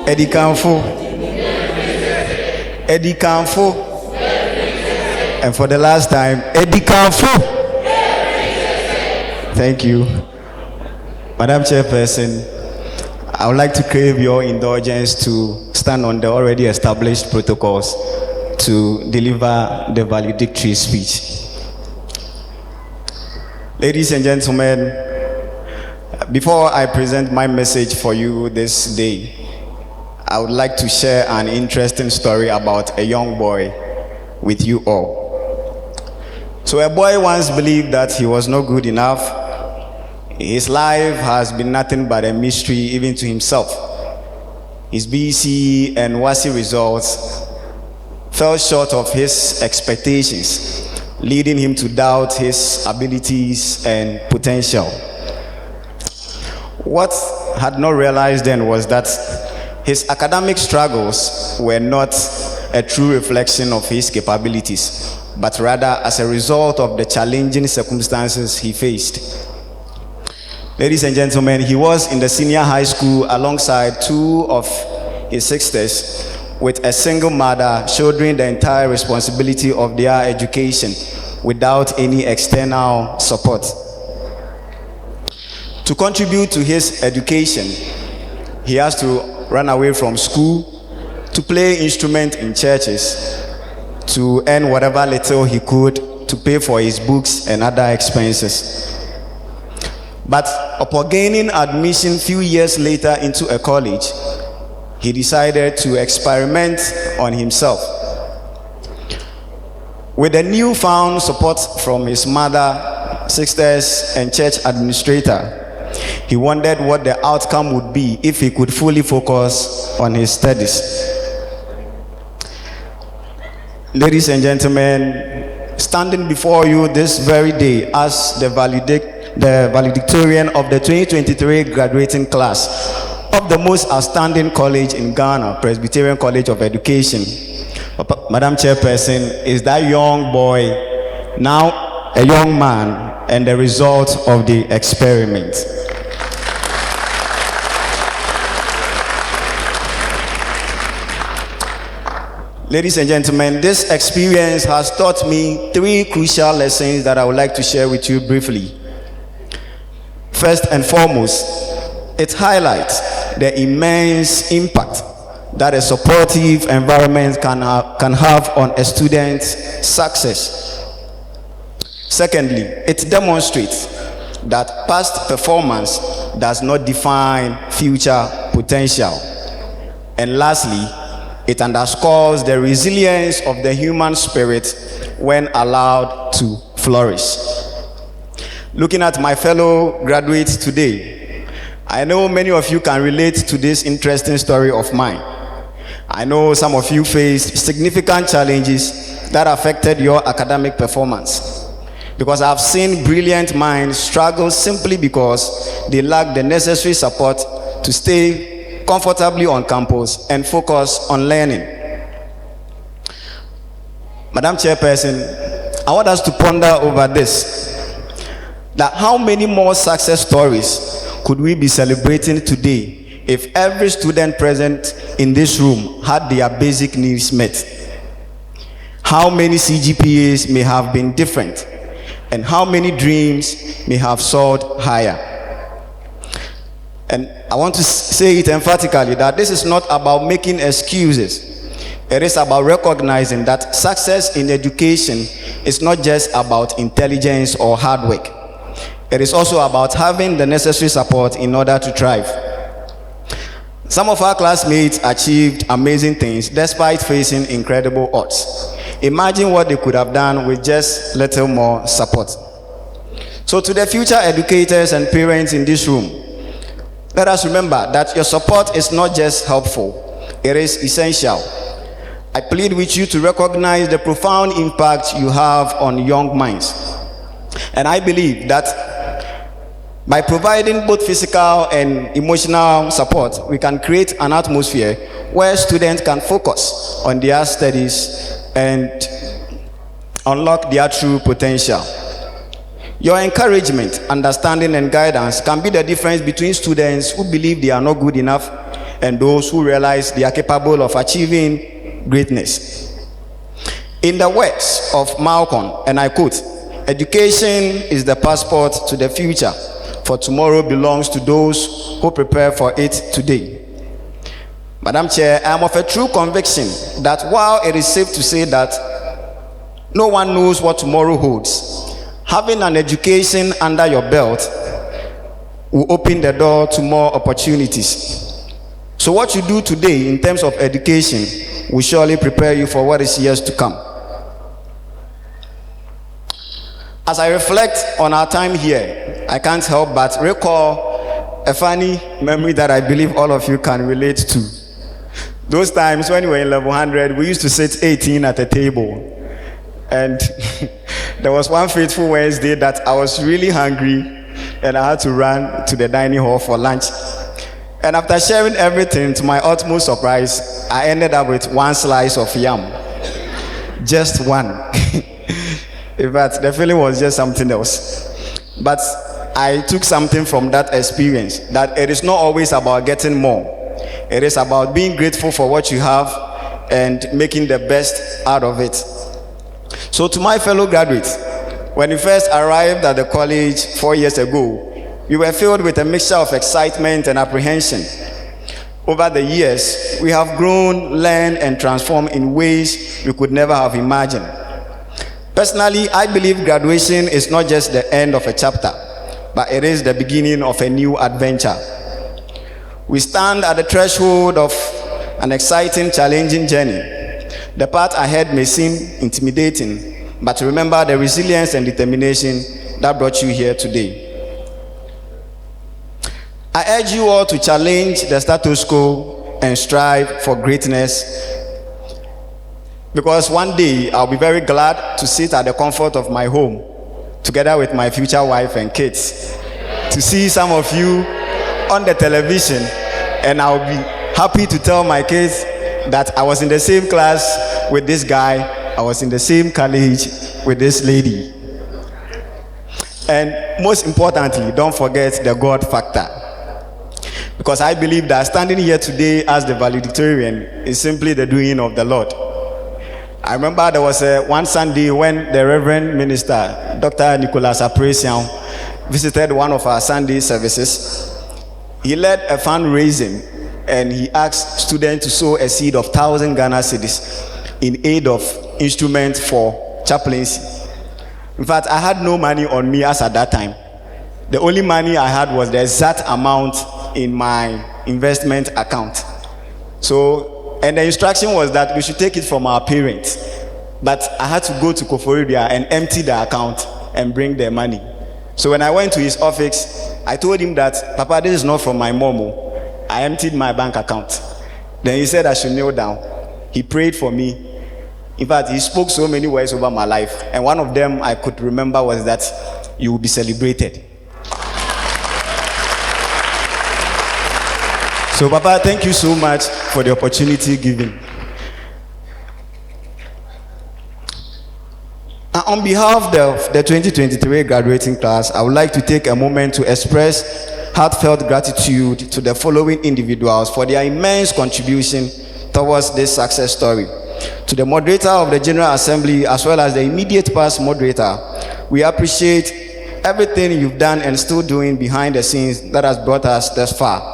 Eddie Kanfo. Eddie Kanfo. And for the last time, Eddie Kanfo. Thank you. Madam Chairperson, I would like to crave your indulgence to stand on the already established protocols to deliver the valedictory speech. Ladies and gentlemen, before I present my message for you this day, I would like to share an interesting story about a young boy with you all. So a boy once believed that he was not good enough. His life has been nothing but a mystery even to himself. His BC and WASSCE results fell short of his expectations, leading him to doubt his abilities and potential. What I had not realized then was that his academic struggles were not a true reflection of his capabilities, but rather as a result of the challenging circumstances he faced. Ladies and gentlemen, he was in the senior high school alongside two of his sisters, with a single mother shouldering the entire responsibility of their education without any external support. To contribute to his education, he has to run away from school, to play instruments in churches, to earn whatever little he could to pay for his books and other expenses. But upon gaining admission few years later into a college, he decided to experiment on himself. With the newfound support from his mother, sisters, and church administrator, he wondered what the outcome would be if he could fully focus on his studies. Ladies and gentlemen, standing before you this very day as the valedictorian of the 2023 graduating class of the most outstanding college in Ghana, Presbyterian College of Education, Madam Chairperson, is that young boy, now a young man, and the result of the experiment. Ladies and gentlemen, this experience has taught me three crucial lessons that I would like to share with you briefly. First and foremost, it highlights the immense impact that a supportive environment can have on a student's success. Secondly, it demonstrates that past performance does not define future potential. And lastly, it underscores the resilience of the human spirit when allowed to flourish. Looking at my fellow graduates today, I know many of you can relate to this interesting story of mine. I know some of you faced significant challenges that affected your academic performance, because I've seen brilliant minds struggle simply because they lack the necessary support to stay comfortably on campus and focus on learning. Madam Chairperson, I want us to ponder over this, that how many more success stories could we be celebrating today if every student present in this room had their basic needs met? How many CGPAs may have been different, and how many dreams may have soared higher? And I want to say it emphatically that this is not about making excuses. It is about recognizing that success in education is not just about intelligence or hard work. It is also about having the necessary support in order to thrive. Some of our classmates achieved amazing things despite facing incredible odds. Imagine what they could have done with just little more support. So to the future educators and parents in this room, let us remember that your support is not just helpful, it is essential. I plead with you to recognize the profound impact you have on young minds. And I believe that by providing both physical and emotional support, we can create an atmosphere where students can focus on their studies and unlock their true potential. Your encouragement, understanding, and guidance can be the difference between students who believe they are not good enough and those who realize they are capable of achieving greatness. In the words of Malcolm, and I quote, "Education is the passport to the future, for tomorrow belongs to those who prepare for it today." Madam Chair, I am of a true conviction that while it is safe to say that no one knows what tomorrow holds, having an education under your belt will open the door to more opportunities. So what you do today in terms of education will surely prepare you for what is years to come. As I reflect on our time here, I can't help but recall a funny memory that I believe all of you can relate to. Those times when we were in level 100, we used to sit 18 at a table. And there was one fateful Wednesday that I was really hungry and I had to run to the dining hall for lunch. And after sharing everything, to my utmost surprise, I ended up with one slice of yam. Just one. In fact, the feeling was just something else. But I took something from that experience, that it is not always about getting more. It is about being grateful for what you have and making the best out of it. So to my fellow graduates, when we first arrived at the college 4 years ago, we were filled with a mixture of excitement and apprehension. Over the years, we have grown, learned, and transformed in ways we could never have imagined. Personally, I believe graduation is not just the end of a chapter, but it is the beginning of a new adventure. We stand at the threshold of an exciting, challenging journey. The path ahead may seem intimidating, but remember the resilience and determination that brought you here today. I urge you all to challenge the status quo and strive for greatness, because one day I'll be very glad to sit at the comfort of my home together with my future wife and kids, to see some of you on the television, and I'll be happy to tell my kids that I was in the same class with this guy, I was in the same college with this lady. And most importantly, don't forget the God factor, because I believe that standing here today as the valedictorian is simply the doing of the Lord. I remember there was one Sunday when the Reverend Minister, Dr. Nicholas Apresian, visited one of our Sunday services. He led a fundraising and he asked students to sow a seed of 1,000 Ghana cedis in aid of instruments for chaplaincy. In fact, I had no money on me as at that time. The only money I had was the exact amount in my investment account. So, and the instruction was that we should take it from our parents. But I had to go to Koforidua and empty the account and bring the money. So when I went to his office, I told him that, "Papa, this is not from my mom. I emptied my bank account." Then he said I should kneel down. He prayed for me. In fact, he spoke so many words over my life. And one of them I could remember was that you will be celebrated. So, Papa, thank you so much for the opportunity given. On behalf of the 2023 graduating class, I would like to take a moment to express heartfelt gratitude to the following individuals for their immense contribution towards this success story. To the moderator of the General Assembly, as well as the immediate past moderator, we appreciate everything you've done and still doing behind the scenes that has brought us thus far.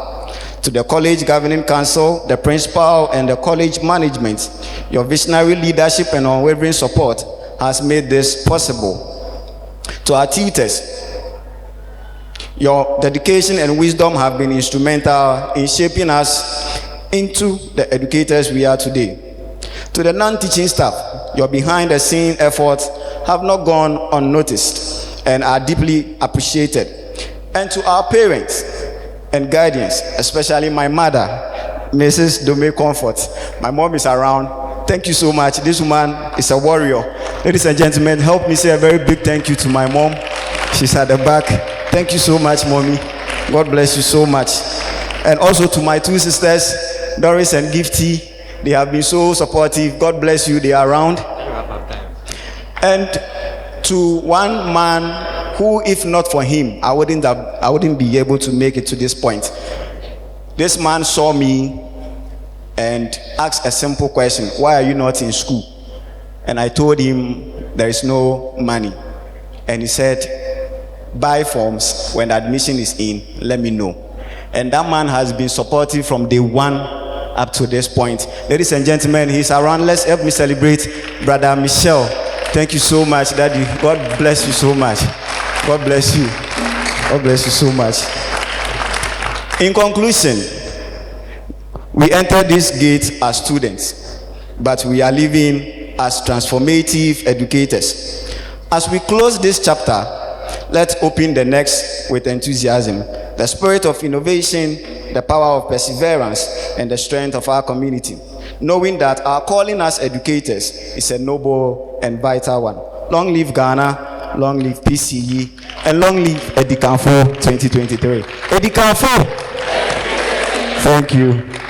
To the College Governing Council, the principal, and the college management, your visionary leadership and unwavering support has made this possible. To our tutors, your dedication and wisdom have been instrumental in shaping us into the educators we are today. To the non-teaching staff, your behind-the-scene efforts have not gone unnoticed and are deeply appreciated. And to our parents and guardians, especially my mother, Mrs. Dome Comfort. My mom is around. Thank you so much. This woman is a warrior. Ladies and gentlemen, help me say a very big thank you to my mom. She's at the back. Thank you so much, mommy. God bless you so much. And also to my two sisters, Doris and Gifty. They have been so supportive. God bless you. They are around. And to one man who, if not for him, I wouldn't be able to make it to this point. This man saw me and asked a simple question: why are you not in school? And I told him there is no money. And he said, buy forms. When admission is in, let me know. And that man has been supportive from day one up to this point. Ladies and gentlemen, he's around. Let's help me celebrate Brother Michel. Thank you so much, Daddy. God bless you so much. God bless you. God bless you so much. In conclusion, we entered this gate as students, but we are living as transformative educators. As we close this chapter, let's open the next with enthusiasm. The spirit of innovation, the power of perseverance, and the strength of our community, knowing that our calling as educators is a noble and vital one. Long live Ghana, long live PCE, and long live Edikanfo 2023. Edikanfo! Thank you.